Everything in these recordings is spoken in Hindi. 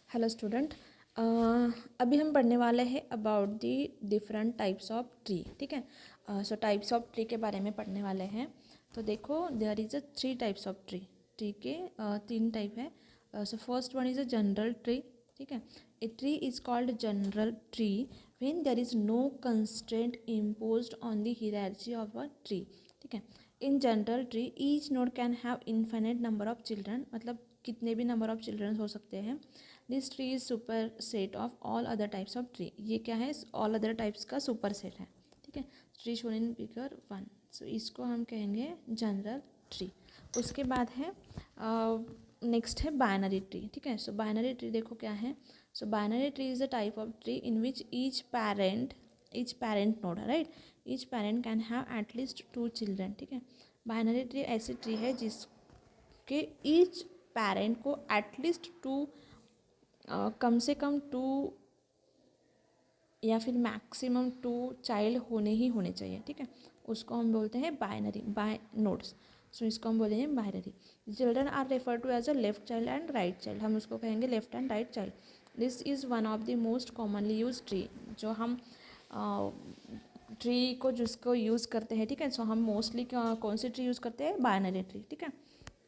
Hello student. अभी हम पढ़ने वाले हैं about the different types of tree. ठीक है। सो टाइप्स ऑफ ट्री के बारे में पढ़ने वाले हैं। तो देखो, there is a 3 types of tree. Tree के 3 टाइप है। So first one is a general tree. ठीक है। A tree is called general tree when there is no constraint imposed on the hierarchy of a tree. ठीक है। In general tree each node can have infinite number of children, मतलब कितने भी नंबर ऑफ चिल्ड्रन हो सकते हैं। This tree is super set of all other types of tree. ये क्या है? ऑल अदर टाइप्स का सुपर सेट है। ठीक है। Tree shown in figure 1। सो इसको हम कहेंगे जनरल ट्री। उसके बाद है नेक्स्ट है बाइनरी ट्री। ठीक है। सो बाइनरी ट्री देखो क्या है। सो binary tree is a type of tree in which each parent node, right, each parent can have at least 2 children. ठीक है। बाइनरी ट्री ऐसी ट्री है जिसके ईच पेरेंट को एटलीस्ट 2, कम से कम 2 या फिर मैक्सिमम 2 चाइल्ड होने चाहिए। ठीक है। उसको हम बोलते हैं बाय नोड्स। सो इसको हम बोलेंगे binary. Children are refer to as a left child and right child. हम उसको कहेंगे left and right child. This is one of the most commonly use tree. जो हम ट्री को जिसको यूज़ करते हैं। ठीक है। सो हम मोस्टली कौन सी ट्री यूज़ करते हैं? Binary tree. ठीक है।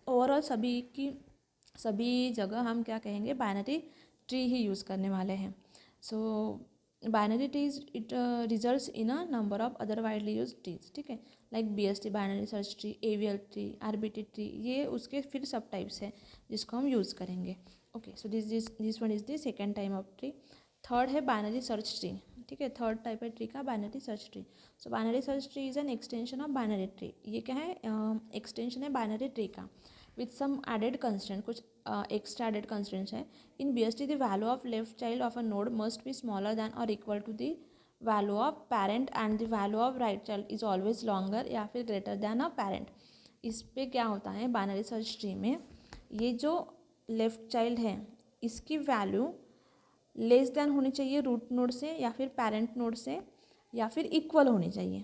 ओवरऑल सभी जगह हम क्या कहेंगे? बाइनरी ट्री ही यूज़ करने वाले हैं। सो binary trees it results in a number of other widely use trees. ठीक है। Like BST binary search tree, AVL tree, RBT tree, ये उसके फिर सब टाइप्स है जिसको हम यूज़ करेंगे। Okay. So this one is the second type of tree. Third है बाइनरी सर्च ट्री। ठीक है। थर्ड टाइप है ट्री का binary search tree. So binary search tree is an extension of binary tree. ये क्या है? एक्सटेंशन है बाइनरी ट्री का विथ सम एडेड कंस्टेंट, कुछ एक्स्ट्रा एडेड कंस्टेंट्स हैं। इन BST the value of left child of a node must be smaller than और equal to the value of parent and the value of right child is always longer या फिर ग्रेटर दैन अ पेरेंट। इस पे क्या होता है बाइनरी सर्च ट्री में? ये जो लेफ्ट चाइल्ड है इसकी वैल्यू लेस देन होनी चाहिए रूट नोड से या फिर पेरेंट नोड से या फिर इक्वल होनी चाहिए,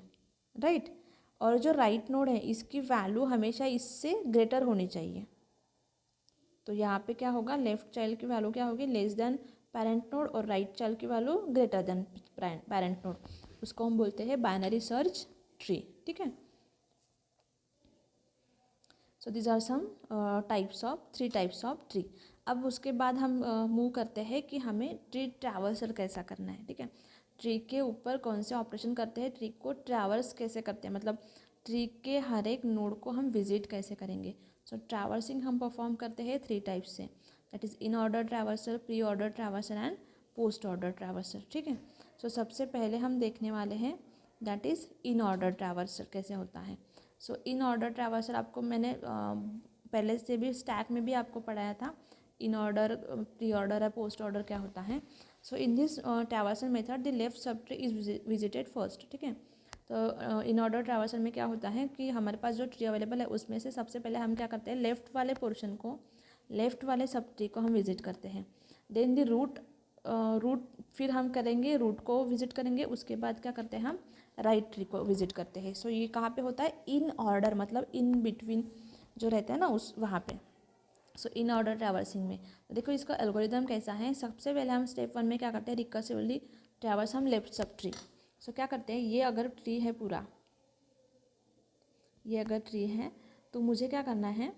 राइट। और जो राइट नोड है इसकी वैल्यू हमेशा इससे ग्रेटर होनी चाहिए। तो यहाँ पे क्या होगा? लेफ्ट चाइल्ड की वैल्यू क्या होगी? लेस देन पेरेंट नोड और राइट चाइल्ड की value greater than parent node. उसको हम बोलते हैं बाइनरी सर्च ट्री। ठीक है। So these are some types of 3 types of tree. अब उसके बाद हम मूव करते हैं कि हमें ट्री ट्रैवर्सल कैसा करना है। ठीक है। ट्री के ऊपर कौन से ऑपरेशन करते हैं, ट्री को ट्रैवर्स कैसे करते हैं, मतलब ट्री के हर एक नोड को हम विजिट कैसे करेंगे। सो ट्रैवर्सिंग हम परफॉर्म करते हैं 3 टाइप्स से, that is in order traversal, pre order traversal and post order traversal. ठीक है। सो सबसे पहले हम देखने वाले हैं that is in order traversal कैसे होता है। सो इन ऑर्डर ट्रैवर्सल आपको मैंने पहले से भी स्टैक में भी आपको पढ़ाया था। इन ऑर्डर, प्री ऑर्डर या पोस्ट ऑर्डर क्या होता है। So in this traversal method the left sub tree is visited first. ठीक है। तो इन ऑर्डर ट्रैवर्सल में क्या होता है कि हमारे पास जो ट्री अवेलेबल है उसमें से सबसे पहले हम क्या करते हैं? लेफ्ट वाले पोर्शन को, लेफ्ट वाले सब ट्री को हम विजिट करते हैं। देन द रूट फिर हम करेंगे, रूट को विजिट करेंगे। उसके बाद क्या करते हैं? हम राइट ट्री को विजिट करते हैं। सो ये कहाँ पे होता है? इन ऑर्डर, मतलब इन बिटवीन जो रहता है ना उस वहाँ पे। सो इन ऑर्डर ट्रैवर्सिंग में तो देखो इसका एल्गोरिदम कैसा है। सबसे पहले हम स्टेप 1 में क्या करते हैं? रिकर्सिवली ट्रैवर्स हम लेफ्ट सब ट्री। सो क्या करते हैं? ये अगर ट्री है पूरा, ये अगर ट्री है तो मुझे क्या करना है?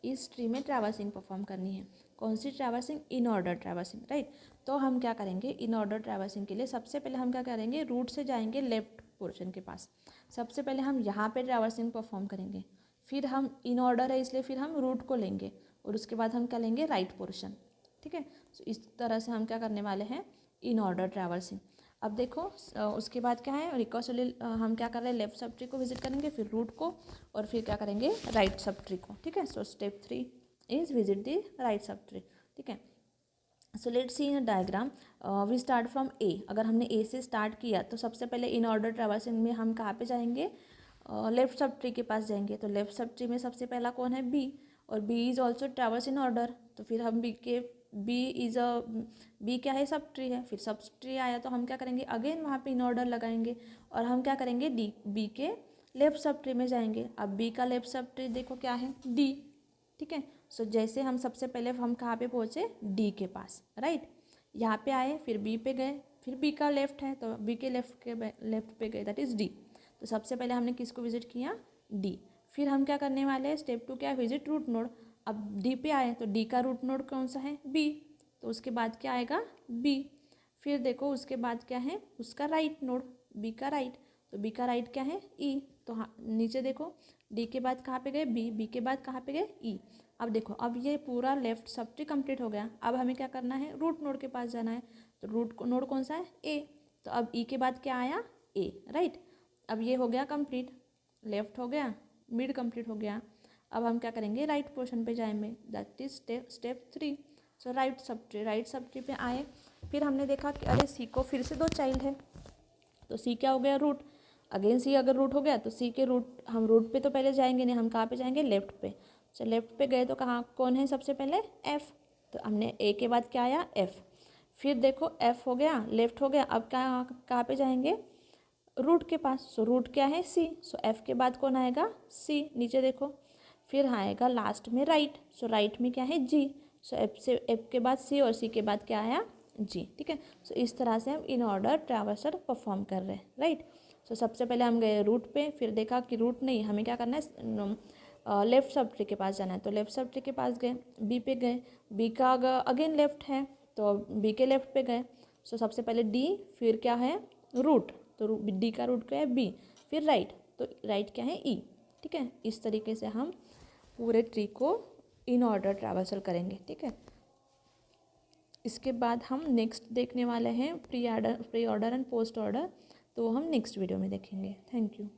इस ट्री में ट्रैवर्सिंग परफॉर्म करनी है। कौन सी traversing? In order traversing, right. तो हम क्या करेंगे? इन ऑर्डर ट्रैवर्सिंग के लिए सबसे पहले हम क्या करेंगे? रूट से जाएंगे लेफ्ट पोर्शन के पास। सबसे पहले हम यहाँ पे ट्रैवर्सिंग परफॉर्म करेंगे। फिर हम इन ऑर्डर है इसलिए फिर हम रूट को लेंगे और उसके बाद हम क्या लेंगे? Right portion. ठीक है। तो इस तरह से हम क्या करने वाले हैं? इन ऑर्डर ट्रैवर्सिंग। अब देखो उसके बाद क्या है? रिकर्सिवली हम क्या कर रहे हैं? लेफ्ट सब ट्री को विजिट करेंगे, फिर रूट को, और फिर क्या करेंगे? राइट सब ट्री को। ठीक है। So step 3 is visit the right sub tree. ठीक है। So let's see in diagram. We start from A. अगर हमने ए से स्टार्ट किया तो सबसे पहले इन ऑर्डर ट्रैवर्सिंग में हम कहाँ पे जाएंगे? लेफ्ट सब ट्री के पास जाएंगे। तो लेफ्ट सब ट्री में सबसे पहला कौन है? बी। और B is also traverse in order. तो फिर हम बी क्या है? सब ट्री है। फिर सब ट्री आया तो हम क्या करेंगे? अगेन वहाँ पे इन ऑर्डर लगाएंगे और हम क्या करेंगे? बी के लेफ्ट सब ट्री में जाएंगे। अब बी का लेफ्ट सब ट्री देखो क्या है? डी। ठीक ठीक है। सो जैसे हम सबसे पहले हम कहाँ पे पहुँचे, डी के पास, राइट। यहाँ पे आए, फिर बी पे गए, फिर बी का लेफ्ट है तो बी के लेफ्ट पे गए, दैट इज़ डी। तो सबसे पहले हमने किसको विजिट किया, डी। फिर हम क्या करने वाले हैं, स्टेप 2 क्या है, विजिट रूट नोड। अब डी पे आए तो डी का रूट नोड कौन सा है, बी, तो उसके बाद क्या आएगा, बी। फिर देखो उसके बाद क्या है, उसका राइट नोड, बी का राइट, तो बी का राइट क्या है, ई। तो हाँ नीचे देखो, डी के बाद कहाँ पे गए, बी, बी के बाद कहाँ पे गए, ई। अब देखो, अब ये पूरा लेफ्ट सब ट्री कंप्लीट हो गया। अब हमें क्या करना है, रूट नोड के पास जाना है। तो रूट नोड कौन सा है, ए। तो अब ई के बाद क्या आया, ए, राइट। अब ये हो गया कंप्लीट, लेफ्ट हो गया, मिड कंप्लीट हो गया। अब हम क्या करेंगे, राइट पोर्शन पे जाएंगे, that is step 3। So right sub tree पे आए। फिर हमने देखा कि अरे सी को फिर से 2 चाइल्ड है, तो सी क्या हो गया, रूट। अगेन सी अगर रूट हो गया तो सी के रूट, हम रूट पे तो पहले जाएंगे नहीं, हम कहाँ पे जाएंगे, लेफ्ट पे। तो लेफ्ट पे गए तो कहाँ कौन है सबसे पहले, एफ। तो हमने ए के बाद क्या आया, एफ। फिर देखो एफ हो गया, लेफ्ट हो गया। अब कहाँ पे जाएंगे, रूट के पास। सो रूट क्या है, सी। सो एफ के बाद कौन आएगा, सी, नीचे देखो। फिर आएगा लास्ट में राइट। सो राइट में क्या है, जी। सो एफ के बाद सी और सी के बाद क्या आया, जी, ठीक है। सो इस तरह से हम इन ऑर्डर ट्रैवर्सल परफॉर्म कर रहे हैं, राइट। सो सबसे पहले हम गए रूट पे, फिर देखा कि रूट नहीं, हमें क्या करना है, लेफ्ट सब ट्री के पास जाना है। तो लेफ्ट सब ट्री के पास गए, बी पे गए, बी का अगेन लेफ्ट है तो बी के लेफ्ट पे गए। सो सबसे पहले डी, फिर क्या है, रूट। तो डी का रूट क्या है, बी, फिर राइट, तो राइट क्या है, ई, ठीक है। इस तरीके से हम पूरे ट्री को इन ऑर्डर ट्रैवर्सल करेंगे, ठीक है। इसके बाद हम नेक्स्ट देखने वाले हैं pre order and post order, तो हम नेक्स्ट वीडियो में देखेंगे। Thank you.